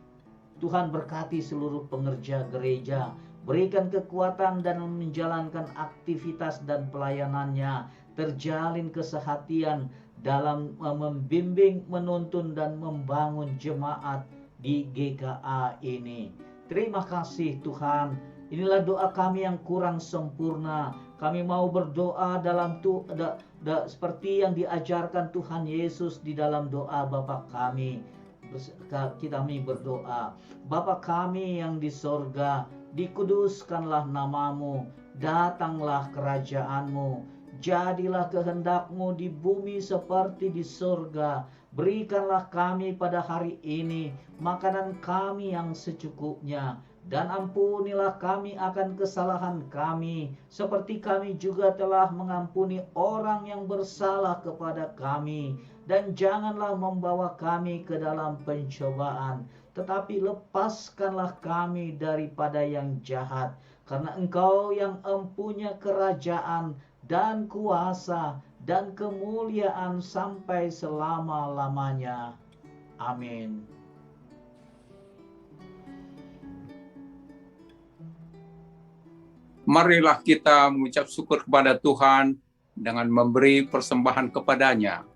Tuhan berkati seluruh pengerja gereja, berikan kekuatan dan menjalankan aktivitas dan pelayanannya, terjalin kesehatian dalam membimbing, menuntun, dan membangun jemaat di GKA ini. Terima kasih Tuhan. Inilah doa kami yang kurang sempurna. Kami mau berdoa dalam seperti yang diajarkan Tuhan Yesus di dalam doa Bapa kami. Kami berdoa, Bapa kami yang di sorga, dikuduskanlah namamu, datanglah kerajaanmu, Jadilah kehendak-Mu di bumi seperti di surga. Berikanlah kami pada hari ini makanan kami yang secukupnya. Dan ampunilah kami akan kesalahan kami, seperti kami juga telah mengampuni orang yang bersalah kepada kami. Dan janganlah membawa kami ke dalam pencobaan, tetapi lepaskanlah kami daripada yang jahat. Karena Engkau yang empunya kerajaan dan kuasa dan kemuliaan sampai selama-lamanya. Amin. Marilah kita mengucap syukur kepada Tuhan dengan memberi persembahan kepadanya.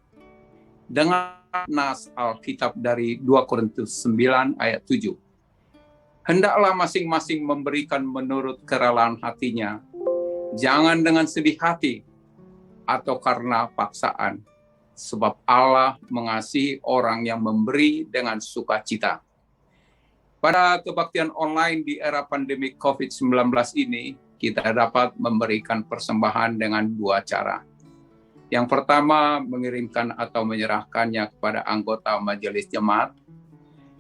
Dengan nas Alkitab dari 2 Korintus 9 ayat 7. Hendaklah masing-masing memberikan menurut kerelaan hatinya, jangan dengan sedih hati atau karena paksaan, sebab Allah mengasihi orang yang memberi dengan sukacita. Pada kebaktian online di era pandemi COVID-19 ini, kita dapat memberikan persembahan dengan dua cara. Yang pertama, mengirimkan atau menyerahkannya kepada anggota majelis jemaat.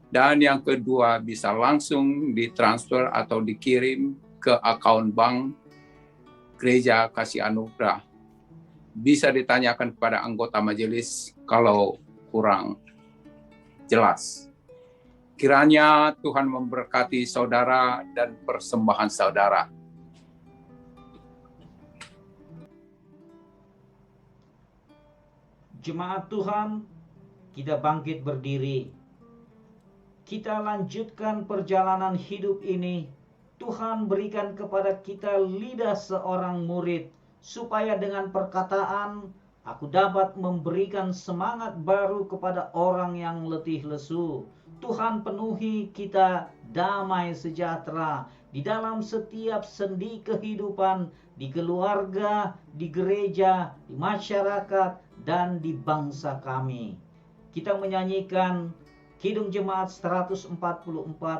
Dan yang kedua, bisa langsung ditransfer atau dikirim ke akun bank Gereja Kasih Anugerah. Bisa ditanyakan kepada anggota majelis kalau kurang jelas. Kiranya Tuhan memberkati saudara dan persembahan saudara. Jemaat Tuhan, kita bangkit berdiri. Kita lanjutkan perjalanan hidup ini. Tuhan berikan kepada kita lidah seorang murid, supaya dengan perkataan aku dapat memberikan semangat baru kepada orang yang letih lesu. Tuhan penuhi kita damai sejahtera di dalam setiap sendi kehidupan, di keluarga, di gereja, di masyarakat, dan di bangsa kami. Kita menyanyikan Kidung Jemaat 144,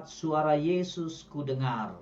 Suara Yesus Ku Dengar.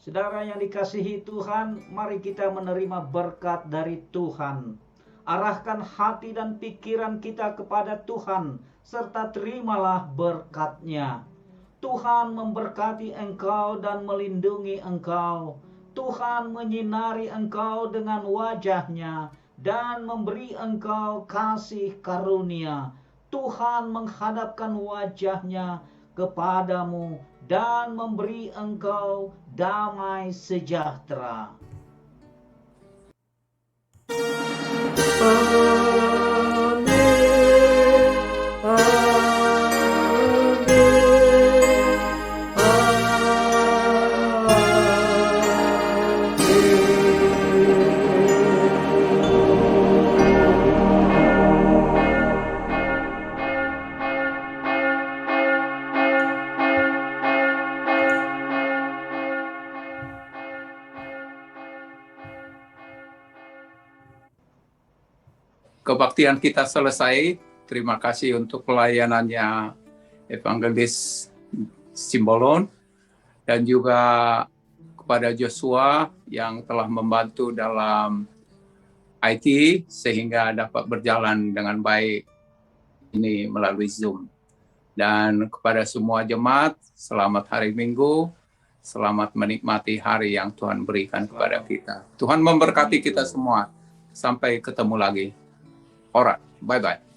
Saudara yang dikasihi Tuhan, mari kita menerima berkat dari Tuhan. Arahkan hati dan pikiran kita kepada Tuhan, serta terimalah berkat-Nya. Tuhan memberkati engkau dan melindungi engkau. Tuhan menyinari engkau dengan wajah-Nya dan memberi engkau kasih karunia. Tuhan menghadapkan wajah-Nya kepadamu dan memberi engkau damai sejahtera. Kebaktian kita selesai. Terima kasih untuk pelayanannya Evangelis Simbolon dan juga kepada Joshua yang telah membantu dalam IT sehingga dapat berjalan dengan baik ini melalui Zoom. Dan kepada semua jemaat, selamat hari Minggu, selamat menikmati hari yang Tuhan berikan kepada kita. Tuhan memberkati kita semua. Sampai ketemu lagi. Alright, bye-bye.